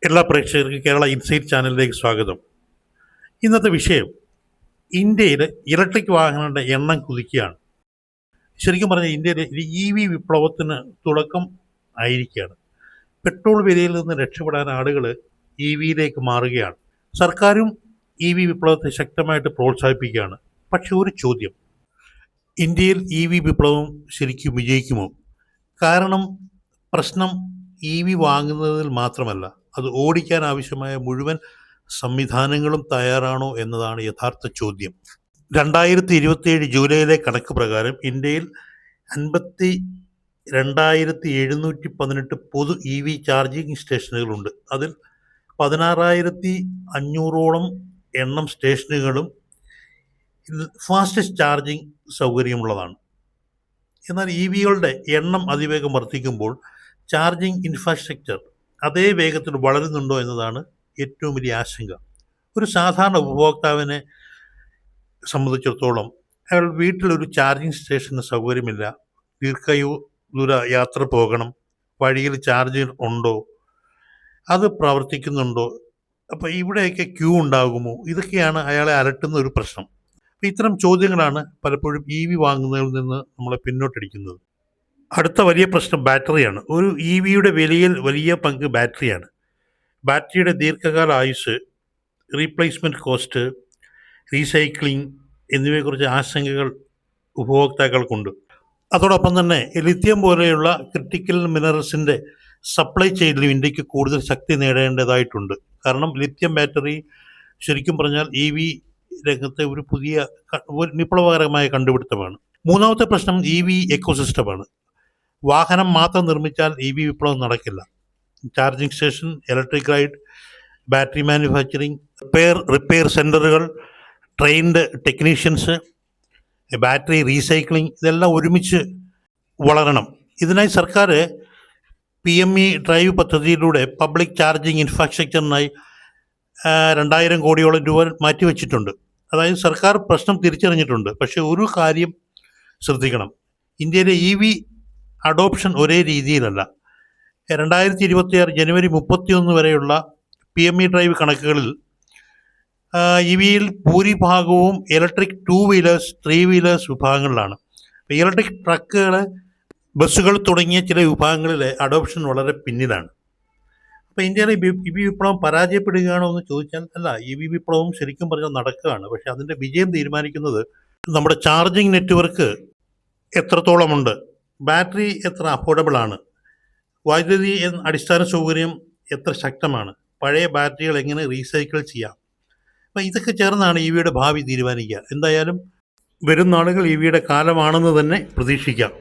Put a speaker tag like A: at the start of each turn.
A: എല്ലാ പ്രേക്ഷകർക്കും കേരള ഇൻസൈറ്റ് ചാനലിലേക്ക് സ്വാഗതം. ഇന്നത്തെ വിഷയം ഇന്ത്യയിൽ ഇലക്ട്രിക് വാഹനങ്ങളുടെ എണ്ണം കുതിക്കുകയാണ്. ശരിക്കും പറഞ്ഞാൽ ഇന്ത്യയിൽ EV വിപ്ലവത്തിന് തുടക്കം ആയിരിക്കുകയാണ്. പെട്രോൾ വിലയിൽ നിന്ന് രക്ഷപ്പെടാൻ ആളുകൾ EVയിലേക്ക് മാറുകയാണ്. സർക്കാരും EV വിപ്ലവത്തെ ശക്തമായിട്ട് പ്രോത്സാഹിപ്പിക്കുകയാണ്. പക്ഷെ ഒരു ചോദ്യം, ഇന്ത്യയിൽ EV വിപ്ലവം ശരിക്കും വിജയിക്കുമോ? കാരണം പ്രശ്നം EV വാങ്ങുന്നതിൽ മാത്രമല്ല, അത് ഓടിക്കാൻ ആവശ്യമായ മുഴുവൻ സംവിധാനങ്ങളും തയ്യാറാണോ എന്നതാണ് യഥാർത്ഥ ചോദ്യം. 2027 ജൂലൈയിലെ കണക്ക് പ്രകാരം ഇന്ത്യയിൽ 52,718 പൊതു EV ചാർജിങ് സ്റ്റേഷനുകളുണ്ട്. അതിൽ 16,500ഓളം എണ്ണം സ്റ്റേഷനുകളും ഫാസ്റ്റസ്റ്റ് ചാർജിങ് സൗകര്യമുള്ളതാണ്. എന്നാൽ EVകളുടെ എണ്ണം അതിവേഗം വർദ്ധിക്കുമ്പോൾ ചാർജിങ് ഇൻഫ്രാസ്ട്രക്ചർ അതേ വേഗത്തിൽ വളരുന്നുണ്ടോ എന്നതാണ് ഏറ്റവും വലിയ ആശങ്ക. ഒരു സാധാരണ ഉപഭോക്താവിനെ സംബന്ധിച്ചിടത്തോളം അയാൾ വീട്ടിലൊരു ചാർജിങ് സ്റ്റേഷന് സൗകര്യമില്ല, ദൂര യാത്ര പോകണം, വഴിയിൽ ചാർജർ ഉണ്ടോ, അത് പ്രവർത്തിക്കുന്നുണ്ടോ, അപ്പോൾ ഇവിടെയൊക്കെ ക്യൂ ഉണ്ടാകുമോ, ഇതൊക്കെയാണ് അയാളെ അലട്ടുന്ന ഒരു പ്രശ്നം. അപ്പോൾ ഇത്തരം ചോദ്യങ്ങളാണ് പലപ്പോഴും EV വാങ്ങുന്നതിൽ നിന്ന് നമ്മളെ പിന്നോട്ടടിക്കുന്നത്. അടുത്ത വലിയ പ്രശ്നം ബാറ്ററിയാണ്. ഒരു EVയുടെ വിലയിൽ വലിയ പങ്ക് ബാറ്ററിയാണ്. ബാറ്ററിയുടെ ദീർഘകാല ആയുസ്, റീപ്ലേസ്മെൻറ്റ് കോസ്റ്റ്, റീസൈക്ലിംഗ് എന്നിവയെക്കുറിച്ച് ആശങ്കകൾ ഉപഭോക്താക്കൾക്കുണ്ട്. അതോടൊപ്പം തന്നെ ലിഥിയം പോലെയുള്ള ക്രിട്ടിക്കൽ മിനറൽസിൻ്റെ സപ്ലൈ ചെയിനിലും ഇന്ത്യക്ക് കൂടുതൽ ശക്തി നേടേണ്ടതായിട്ടുണ്ട്. കാരണം ലിഥിയം ബാറ്ററി ശരിക്കും പറഞ്ഞാൽ EV രംഗത്തെ ഒരു പുതിയ വിപ്ലവകരമായ കണ്ടുപിടുത്തമാണ്. മൂന്നാമത്തെ പ്രശ്നം EV എക്കോസിസ്റ്റമാണ്. വാഹനം മാത്രം നിർമ്മിച്ചാൽ EV വിപ്ലവം നടക്കില്ല. Charging station, electric ride, battery manufacturing, repair സെൻ്ററുകൾ, ട്രെയിൻഡ് ടെക്നീഷ്യൻസ്, ബാറ്ററി റീസൈക്ലിംഗ്, ഇതെല്ലാം ഒരുമിച്ച് വളരണം. ഇതിനായി സർക്കാർ PME ഡ്രൈവ് പദ്ധതിയിലൂടെ പബ്ലിക് ചാർജിങ് ഇൻഫ്രാസ്ട്രക്ചറിനായി 2,000 കോടിയോളം രൂപ മാറ്റിവെച്ചിട്ടുണ്ട്. അതായത് സർക്കാർ പ്രശ്നം തിരിച്ചറിഞ്ഞിട്ടുണ്ട്. പക്ഷേ ഒരു കാര്യം ശ്രദ്ധിക്കണം, ഇന്ത്യയിലെ EV അഡോപ്ഷൻ ഒരേ രീതിയിലല്ല. 2026 ജനുവരി 31 വരെയുള്ള PME ഡ്രൈവ് കണക്കുകളിൽ EVയിൽ ഭൂരിഭാഗവും ഇലക്ട്രിക് 2 വീലേഴ്സ് 3 വീലേഴ്സ് വിഭാഗങ്ങളിലാണ്. ഇലക്ട്രിക് ട്രക്കുകൾ, ബസ്സുകൾ തുടങ്ങിയ ചില വിഭാഗങ്ങളിലെ അഡോപ്ഷൻ വളരെ പിന്നിലാണ്. അപ്പോൾ ഇന്ത്യയിലെ EV വിപ്ലവം പരാജയപ്പെടുകയാണോ എന്ന് ചോദിച്ചാൽ അല്ല, EV വിപ്ലവം ശരിക്കും പറഞ്ഞാൽ നടക്കുകയാണ്. പക്ഷേ അതിൻ്റെ വിജയം തീരുമാനിക്കുന്നത് നമ്മുടെ ചാർജിങ് നെറ്റ്വർക്ക് എത്രത്തോളമുണ്ട്, ബാറ്ററി എത്ര അഫോർഡബിളാണ്, വൈദ്യുതി അടിസ്ഥാന സൗകര്യം എത്ര ശക്തമാണ്, പഴയ ബാറ്ററികൾ എങ്ങനെ റീസൈക്കിൾ ചെയ്യാം. അപ്പോൾ ഇതൊക്കെ ചേർന്നാണ് EVയുടെ ഭാവി തീരുമാനിക്കുക. എന്തായാലും വരും നാളുകൾ EVയുടെ കാലമാണെന്ന് തന്നെ പ്രതീക്ഷിക്കാം.